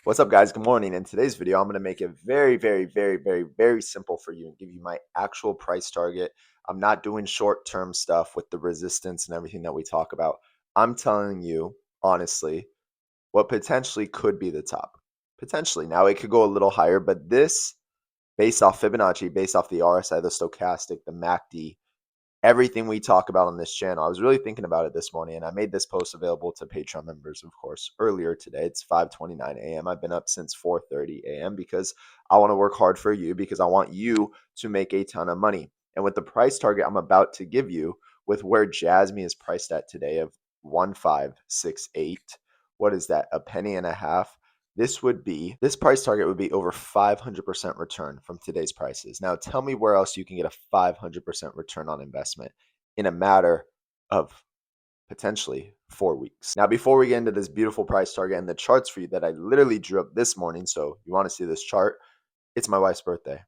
What's up, guys? Good morning. In today's video, I'm going to make it very simple for you and give you my actual price target. I'm not doing short-term stuff with the resistance and everything that we talk about. I'm telling you, honestly, what potentially could be the top. Potentially. Now, it could go a little higher, but this, based off Fibonacci, based off the RSI, the stochastic, the MACD, everything we talk about on this channel. I was really thinking about it this morning, and I made this post available to Patreon members, of course, earlier today. It's 5:29 a.m. I've been up since 4:30 a.m. because I want to work hard for you, because I want you to make a ton of money. And with the price target I'm about to give you, with where Jasmy is priced at today of 1568, what is that? A penny and a half. This price target would be over 500% return from today's prices. Now, tell me where else you can get a 500% return on investment in a matter of potentially 4 weeks. Now, before we get into this beautiful price target and the charts for you that I literally drew up this morning, so you want to see this chart, it's my wife's birthday.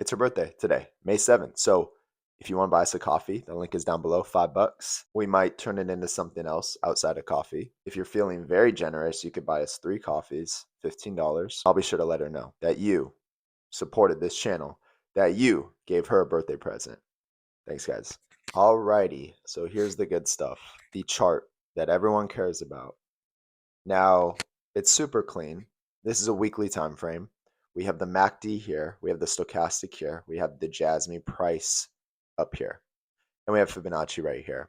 It's her birthday today, May 7th. So if you want to buy us a coffee, the link is down below, $5. We might turn it into something else outside of coffee. If you're feeling very generous, you could buy us 3 coffees, $15. I'll be sure to let her know that you supported this channel, that you gave her a birthday present. Thanks, guys. Alrighty, so here's the good stuff. The chart that everyone cares about. Now, it's super clean. This is a weekly time frame. We have the MACD here, we have the stochastic here, we have the Jasmy price up here, and we have Fibonacci right here.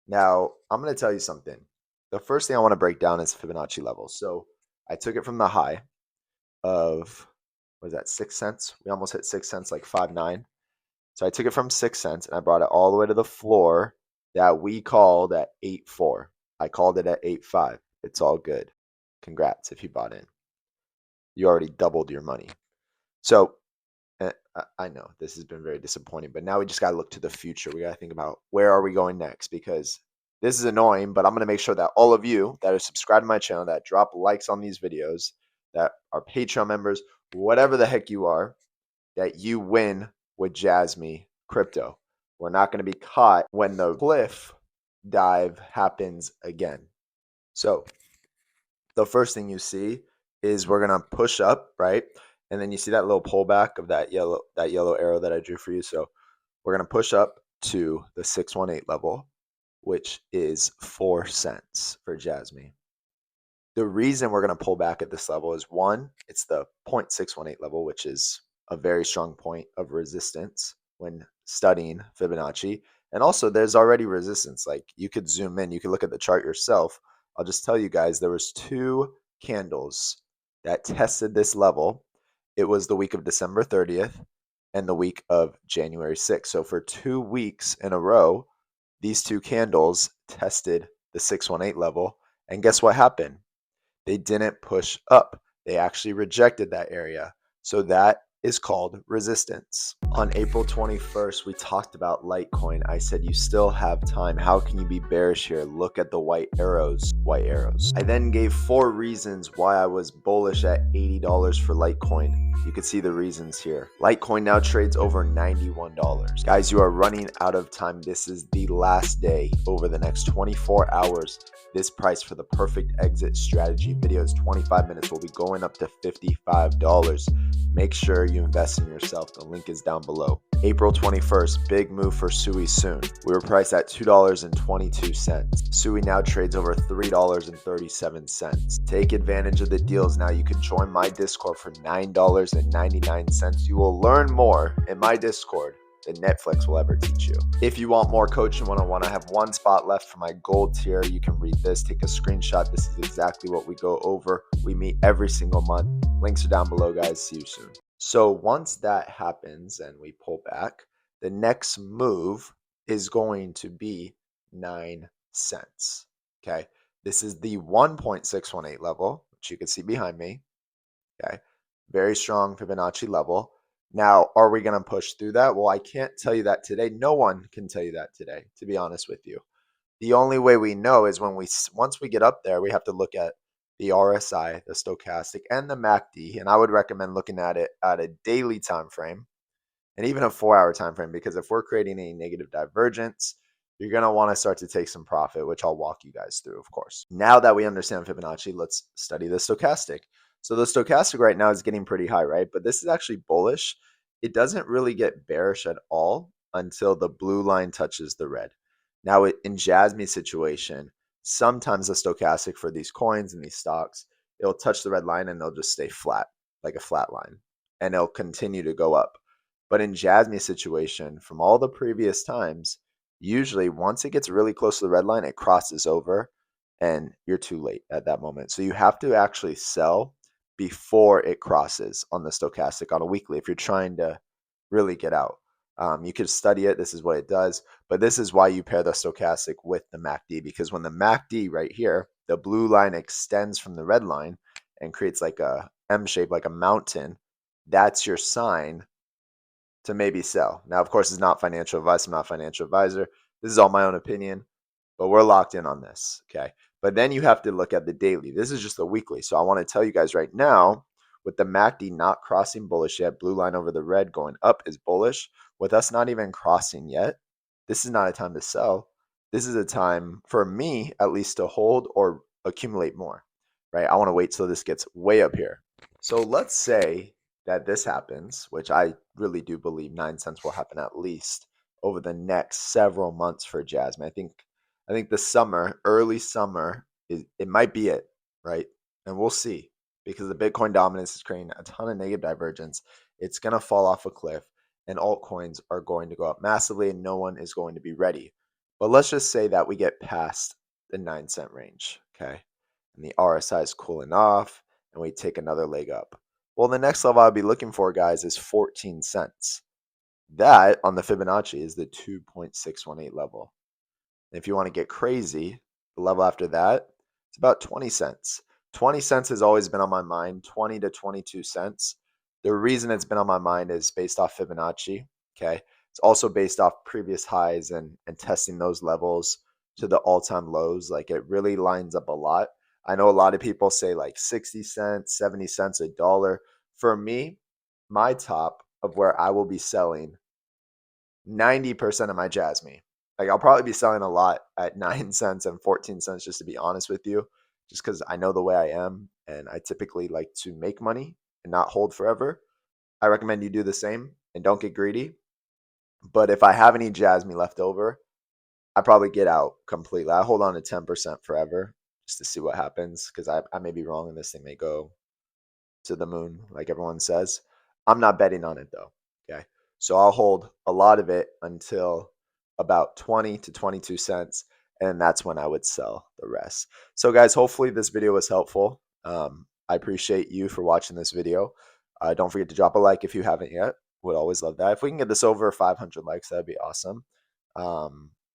Now, I'm going to tell you something. The first thing I want to break down is Fibonacci level. So I took it from the high of, what is that, 6 cents? We almost hit 6 cents, like 5.9. So I took it from 6 cents and I brought it all the way to the floor that we called at 8.4. I called it at 8.5. It's all good. Congrats if you bought in. You already doubled your money. So I know this has been very disappointing, but now we just got to look to the future. We got to think about where are we going next, because this is annoying, but I'm going to make sure that all of you that are subscribed to my channel, that drop likes on these videos, that are Patreon members, whatever the heck you are, that you win with Jasmy crypto. We're not going to be caught when the cliff dive happens again. So the first thing you see is we're going to push up, right? And then you see that little pullback of that yellow arrow that I drew for you. So we're going to push up to the 618 level, which is 4 cents for Jasmy. The reason we're going to pull back at this level is, one, it's the 0.618 level, which is a very strong point of resistance when studying Fibonacci. And also there's already resistance. Like, you could zoom in, you could look at the chart yourself. I'll just tell you guys, there was 2 candles that tested this level. It was the week of December 30th and the week of January 6th. So for 2 weeks in a row, these 2 candles tested the 618 level. And guess what happened? They didn't push up. They actually rejected that area. So that is called resistance. On April 21st, we talked about Litecoin. I said, you still have time. How can you be bearish here? Look at the white arrows. White arrows. I then gave 4 reasons why I was bullish at $80 for Litecoin. You can see the reasons here. Litecoin now trades over $91. Guys, you are running out of time. This is the last day. Over the next 24 hours, this price for the perfect exit strategy video is 25 minutes. Will be going up to $55. Make sure you invest in yourself. The link is down below. April 21st, big move for Sui soon. We were priced at $2.22. Sui now trades over $3.37. Take advantage of the deals now. You can join my Discord for $9.99. You will learn more in my Discord than Netflix will ever teach you. If you want more coaching one-on-one, I have 1 spot left for my gold tier. You can read this, take a screenshot. This is exactly what we go over. We meet every single month. Links are down below, guys. See you soon. So once that happens and we pull back, the next move is going to be 9 cents. Okay. This is the 1.618 level, which you can see behind me. Okay. Very strong Fibonacci level. Now, are we going to push through that? Well, I can't tell you that today. No one can tell you that today, to be honest with you. The only way we know is when once we get up there, we have to look at the RSI, the stochastic, and the MACD. And I would recommend looking at it at a daily time frame and even a 4-hour time frame, because if we're creating a negative divergence, you're going to want to start to take some profit, which I'll walk you guys through, of course. Now that we understand Fibonacci, let's study the stochastic. So the stochastic right now is getting pretty high, right? But this is actually bullish. It doesn't really get bearish at all until the blue line touches the red. Now in Jasmy's situation, sometimes the stochastic for these coins and these stocks, it'll touch the red line and they'll just stay flat, like a flat line, and it'll continue to go up. But in Jasmy's situation, from all the previous times, usually once it gets really close to the red line, it crosses over and you're too late at that moment. So you have to actually sell before it crosses on the stochastic on a weekly if you're trying to really get out. You could study it. This is what it does. But this is why you pair the stochastic with the MACD, because when the MACD right here, the blue line extends from the red line and creates like a M shape, like a mountain, that's your sign to maybe sell. Now, of course, it's not financial advice. I'm not a financial advisor. This is all my own opinion, but we're locked in on this. Okay. But then you have to look at the daily. This is just the weekly. So I want to tell you guys right now, with the MACD not crossing bullish yet, blue line over the red going up is bullish. With us not even crossing yet, this is not a time to sell. This is a time for me, at least, to hold or accumulate more, right? I want to wait till this gets way up here. So let's say that this happens, which I really do believe 9 cents will happen at least over the next several months for Jasmy. I think the summer, early summer, it might be it, right? And we'll see, because the Bitcoin dominance is creating a ton of negative divergence. It's going to fall off a cliff and altcoins are going to go up massively and no one is going to be ready. But let's just say that we get past the 9 cent range, okay? And the RSI is cooling off and we take another leg up. Well, the next level I'll be looking for, guys, is 14 cents. That on the Fibonacci is the 2.618 level. And if you want to get crazy, the level after that, it's about 20 cents. 20 cents has always been on my mind, 20 to 22 cents. The reason it's been on my mind is based off Fibonacci, okay? It's also based off previous highs and testing those levels to the all-time lows. Like, it really lines up a lot. I know a lot of people say like 60 cents, 70 cents, a dollar. For me, my top of where I will be selling 90% of my Jasmy. Like, I'll probably be selling a lot at 9 cents and 14 cents, just to be honest with you, just because I know the way I am and I typically like to make money and not hold forever. I recommend you do the same and don't get greedy. But if I have any Jasmy left over, I probably get out completely. I hold on to 10% forever just to see what happens, because I may be wrong and this thing may go to the moon, like everyone says. I'm not betting on it though. Okay. So I'll hold a lot of it until about 20 to 22 cents. And that's when I would sell the rest. So guys, hopefully this video was helpful. I appreciate you for watching this video. Don't forget to drop a like if you haven't yet. Would always love that. If we can get this over 500 likes, that'd be awesome.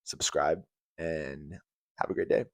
Subscribe and have a great day.